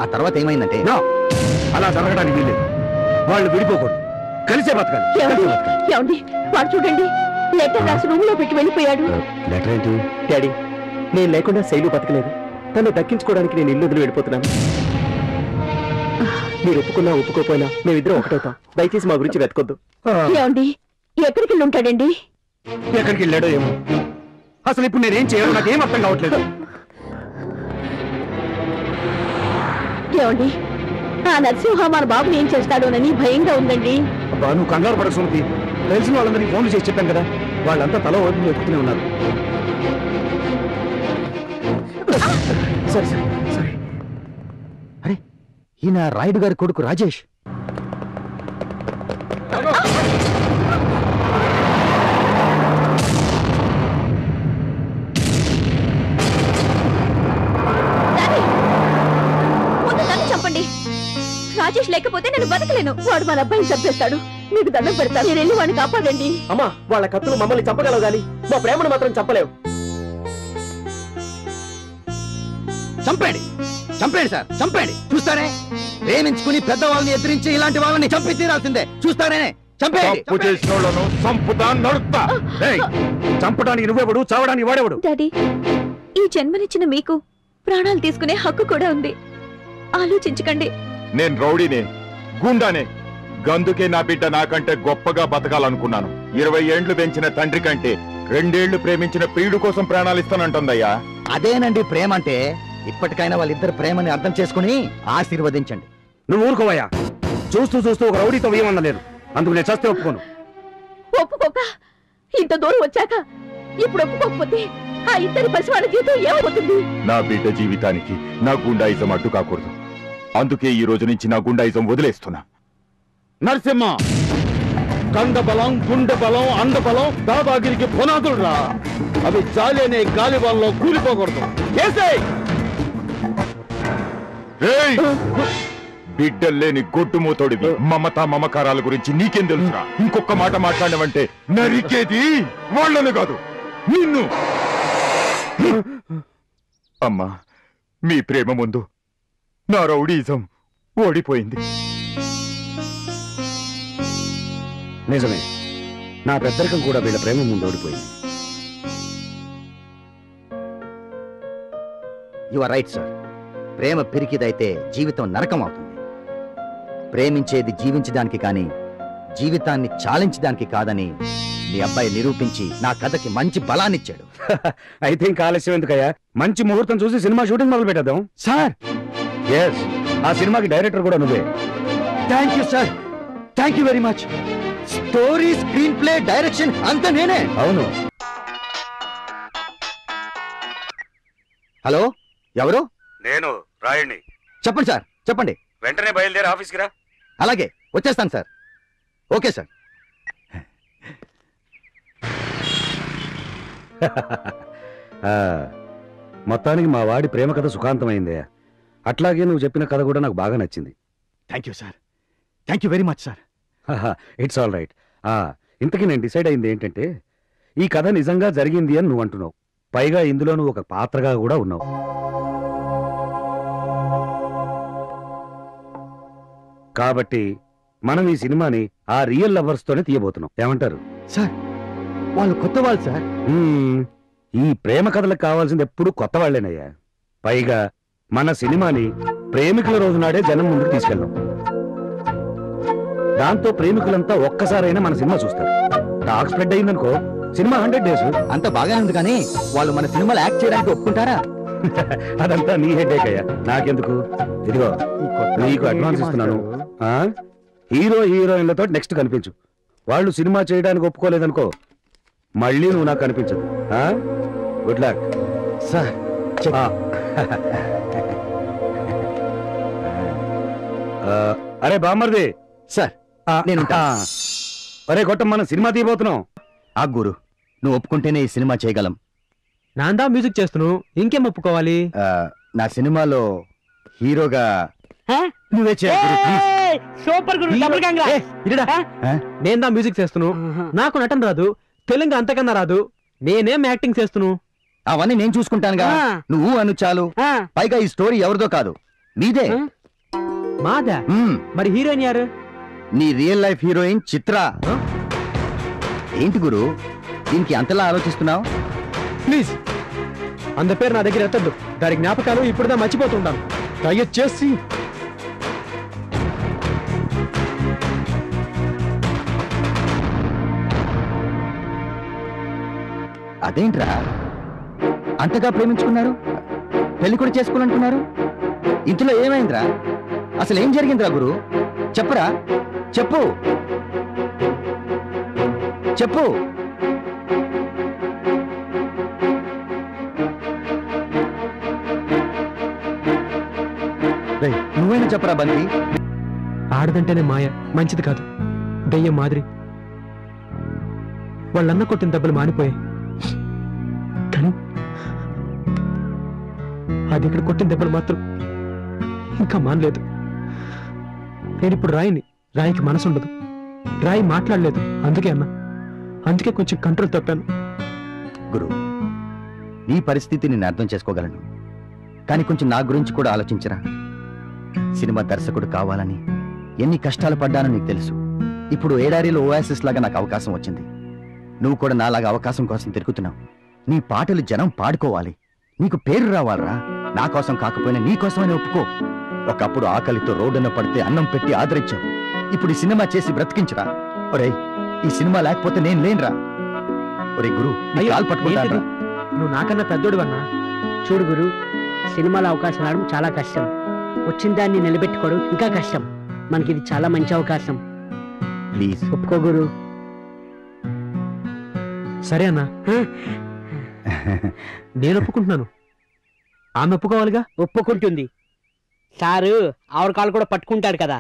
ఆ తర్వాత ఏమైందంటే అలా జరగడానికి వీల్లేదు. వాళ్ళు విడిపోకూడదు, కలిసే బతకాలి. ఏమండి వాడు చూడండి, లెటర్ రాసి రూమ్ లో పెట్టి వెళ్ళిపోయాడు. లెటర్ ఏంటి? డాడీ, నేను లేకుండా శైలు బతకలేదు. తను దక్కించుకోవడానికి నేను ఇల్లు వదిలి వెళ్ళిపోతున్నాను. మీరు ఒప్పుకున్నా ఒప్పుకోపోయినా మేమిద్దరం ఒకటవుతాం. దయచేసి మా గురించి వెతకొద్దు. ఏమండి ఎక్కడికి వెళ్ళి ఉంటాడండి? ఎక్కడికి వెళ్ళాడో ఏమో. అసలు ఇప్పుడు నేనేం చేయాలో నాకేం అర్థం కావట్లేదు. ఏమండి ఆ నరసింహ మన బాబుని ఏం చేస్తాడోనని భయంగా ఉందండి. అబ్బా నువ్వు కంగారు పడకు సుమతి. తెలిసిన వాళ్ళందరికీ ఫోన్లు చేసి చెప్పాను కదా, వాళ్ళంతా తల ఓపి ఎక్కుతూనే ఉన్నారు. సరే సరే సరే. అరే ఈయన రాయుడు గారి కొడుకు రాజేష్. చంపండి. రాజేష్ లేకపోతే నేను బతకలేను. వాడు మన అబ్బాయిని చంపేస్తాడు. మీకు దండం పెడతాను, మీరు వెళ్ళి వాడిని కాపాడండి. అమ్మా, వాళ్ళ కత్తులు మమ్మల్ని చంపగలవు గాని మా ప్రేమను మాత్రం చంపలేవు. చంపేయండి చంపేయండి సార్, చంపేయండి. చూస్తానే ప్రేమించుకుని పెద్దవాళ్ళని ఎదిరించి ఇలాంటి వాళ్ళని చంపి తీరాల్సిందే. చూస్తానే చంపేయండి. చంపడానికి నువ్వెవడు, చావడానికి వాడేవాడు? డాడీ, ఈ జన్మనిచ్చిన మీకు ప్రాణాలు తీసుకునే హక్కు కూడా ఉంది. ఆలోచించకండి. నేను రౌడీనే, గుండానే. గందుకే నా బిడ్డ నాకంటే గొప్పగా బతకాలనుకున్నాను. 20 ఏండ్లు పెంచిన తండ్రి కంటే 2 ఏళ్లు ప్రేమించిన ప్రియుడు కోసం ప్రాణాలు ఇస్తానంటుందయ్యా. అదేనండి ప్రేమ అంటే. ఇప్పటికైనా వాళ్ళిద్దరు ప్రేమని అర్థం చేసుకుని ఆశీర్వదించండి. నువ్వు ఊరుకోవయ్యా. చూస్తూ చూస్తూ ఒక రౌడీతో ఏమనలేదు. అందుకు నేను చస్తే ఒప్పుకోను. ఒప్పుకోక ఇంత దూరం వచ్చాక ఇప్పుడు ఒప్పుకోకపోతే ఆ ఇద్దరి పసివాళ్ళ జీవితం ఏమైపోతుంది? నా బిడ్డ జీవితానికి నా గుండాయిజం అడ్డు కాకూడదు. అందుకే ఈ రోజు నుంచి నా గుండాయిజం వదిలేస్తున్నా. నరసింహ, కండ బలం, గుండె బలం, అండ బలం దాదాగిరికి పునాదులు రా. అవి జాలి అనే గాలి వాళ్ళలో కూలిపోకూడదు. బిడ్డల్లేని గొడ్డుమూతోడివి. మమతా మమకారాల గురించి నీకేం తెలుసురా? ఇంకొక మాట మాట్లాడమంటే నరికేది వాళ్ళను కాదు, నిన్ను. అమ్మా, మీ ప్రేమ ముందు నా రౌడీజం ఓడిపోయింది. నిజమే, నా పెద్దరికం కూడా వీళ్ళ ప్రేమ ముందు ఓడిపోయింది. You are right sir. ప్రేమ పిరికిదైతే జీవితం నరకం అవుతుంది. ప్రేమించేది జీవించడానికి కానీ జీవితాన్ని చాలించడానికి కాదని మీ అబ్బాయి నిరూపించి నా కథకి మంచి బలాన్నిచ్చాడు. అయితే ఇంకా ఆలస్యం ఎందుకయ్యా? మంచి ముహూర్తం చూసి సినిమా షూటింగ్ మొదలు పెట్టేద్దాం. సార్, ఎస్, ఆ సినిమాకి డైరెక్టర్ కూడా నువ్వే. Thank you sir, thank you very much. Story, screen play, direction అంతా నేనే. అవును. హలో, ఎవరు? నేను రాయుడిని. చెప్పండి సార్, చెప్పండి. వెంటనే బయలుదేరి ఆఫీస్కి రా. అలాగే వచ్చేస్తాను సార్. Okay sir. మొత్తానికి మా వాడి ప్రేమ కథ సుఖాంతమైందే. అట్లాగే నువ్వు చెప్పిన కథ కూడా నాకు బాగా నచ్చింది. Thank you sir, thank you very much sir. It's all right. ఇంతకీ నేను డిసైడ్ అయింది ఏంటంటే, ఈ కథ నిజంగా జరిగింది అని నువ్వు అంటున్నావు. పైగా ఇందులో నువ్వు ఒక పాత్రగా కూడా ఉన్నావు. కాబట్టి మనం ఈ సినిమాని ఆ రియల్ లవర్స్ తోనే తీయబోతున్నాం. ఏమంటారు సార్? వాళ్ళు కొత్త వాళ్ళు సార్. ఈ ప్రేమ కథలకు కావాల్సింది ఎప్పుడు కొత్త వాళ్లేనయ్యా. పైగా మన సినిమాని ప్రేమికుల రోజు నాడే జనం ముందుకు తీసుకెళ్దాం. దాంతో ప్రేమికులంతా ఒక్కసారైనా మన సినిమా చూస్తారు. టాక్ స్ప్రెడ్ అయిందనుకో, సినిమా 100 days. అంత బాగానే ఉంది, కానీ వాళ్ళు మన సినిమాలో యాక్ట్ చేయడానికి ఒప్పుకుంటారా? అదంతా నీ హెడ్ఏక్ అయ్యా, నాకెందుకు. ఇదిగో నీకు అడ్వాన్స్ ఇస్తున్నాను. హీరో హీరోయిన్లతో నెక్స్ట్ కనిపించు. వాళ్ళు సినిమా చేయడానికి ఒప్పుకోలేదనుకో, మళ్ళీ నువ్వు నాకు కనిపించదు. Good luck sir. అరే బామ్మర్ది సార్, నేను అరే గొట్టం, మనం సినిమా తీయబోతున్నాం. ఆ గురు, నువ్వు ఒప్పుకుంటేనే ఈ సినిమా చేయగలం. నాందా మ్యూజిక్ చేస్తున్నావు, ఇంకేం ఒప్పుకోవాలి? నా సినిమాలో హీరోగా నువ్వే చేయాలి. సూపర్ గురు, డబుల్ కాంగ్రెస్. నేందా మ్యూజిక్ చేస్తున్నావు, నాకు నటన రాదు, తెలుగు అంతకన్నా రాదు, నేనేం యాక్టింగ్ చేస్తున్నావు? అవన్నీ నేను చూసుకుంటానుగా, నువ్వు అను చాలు. పైగా ఈ స్టోరీ ఎవరిదో కాదు, మీదే. మాదా? మ్మ్. మరి హీరోయిన్ యారు? నీ రియల్ లైఫ్ హీరోయిన్ చిత్ర. ఏంటి గురు దీనికి అంతలా ఆలోచిస్తున్నావు? ప్లీజ్ అంత పేరు నా దగ్గర ఎత్తద్దు. దాని జ్ఞాపకాలు ఇప్పుడుదా మర్చిపోతుంటాను. దయచేసి అదేంట్రా అంతగా ప్రేమించుకున్నారు, పెళ్లి కూడా చేసుకోవాలంటున్నారు. ఇందులో ఏమైందిరా? అసలు ఏం జరిగిందిరా గురు? చెప్పరా, చెప్పు చెప్పు. రేయ్, నువ్వైనా చెప్పరా బంతి. ఆడదంటేనే మాయ, మంచిది కాదు, దెయ్యం మాదిరి. వాళ్ళన్న కొట్టిన దెబ్బలు మానిపోయాయి, కానీ అది ఇక్కడ కొట్టిన దెబ్బలు మాత్రం ఇంకా మానలేదు. నేను ఇప్పుడు రాయిని, రాయికి మనసు ఉండదు, రాయి మాట్లాడలేదు. అందుకే అన్నా, అందుకే కొంచెం కంట్రోల్ తప్పాను. గురు నీ పరిస్థితి నేను అర్థం చేసుకోగలను, కానీ కొంచెం నా గురించి కూడా ఆలోచించరా. సినిమా దర్శకుడు కావాలని ఎన్ని కష్టాలు పడ్డానో నీకు తెలుసు. ఇప్పుడు ఏడారిలో ఓయాసిస్ లాగా నాకు అవకాశం వచ్చింది. నువ్వు కూడా నాలాగా అవకాశం కోసం తిరుగుతున్నావు. నీ పాటలు జనం పాడుకోవాలి, నీకు పేరు రావాలరా. నా కోసం కాకపోయినా నీ కోసమని ఒప్పుకో. ఒకప్పుడు ఆకలితో రోడ్డున పడితే అన్నం పెట్టి ఆదరించావు, ఇప్పుడు ఈ సినిమా చేసి బ్రతికించరా. ఒరే ఈ సినిమా లేకపోతే నేను లేనురా. ఒరే గురు నీ కాలు పట్టుకుంటానురా. నువ్వు నాకన్నా పెద్దోడు అన్నా. చూడు గురు, సినిమాలో అవకాశం రావడం చాలా కష్టం, వచ్చిన దాన్ని నిలబెట్టుకోవడం ఇంకా కష్టం. మనకి ఇది చాలా మంచి అవకాశం, ప్లీజ్ ఒప్పుకో గురు. సరే అన్నా, నేను ఒప్పుకుంటున్నాను. ఆమె ఒప్పుకోవాలిగా. ఒప్పుకుంటుంది. సారు ఆవిడ కాలు కూడా పట్టుకుంటాడు కదా.